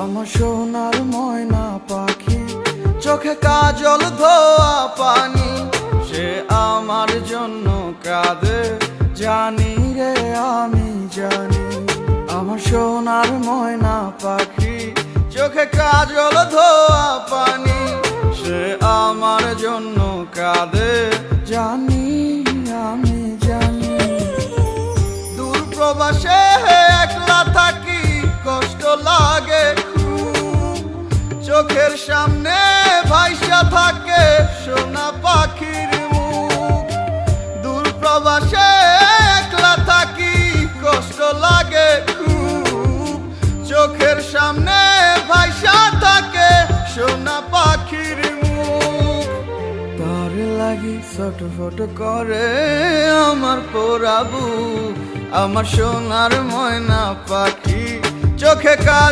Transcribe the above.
আমার সোনার ময়না পাখি, চোখে কাজল ধোয়া পানি, সে আমার জন্য কাঁদে জানি রে আমি জানি। আমার সোনার ময়না পাখি, চোখে কাজল ধোয়া পানি, সে আমার জন্য কাঁদে জানি আমি জানি। দূর প্রবাসে একলা থাকি, কষ্ট লাগে খুব, চোখের সামনে ভাইসা থাকে সোনা পাখির মুখ। দূর প্রবাসে একলা থাকি, কষ্ট লাগে খুব, চোখের সামনে ভাইসা থাকে সোনা পাখির মুখ। তার লাগি ছটফট করে আমার পোড়াবু, আমার সোনার ময়না পাখি, চোখে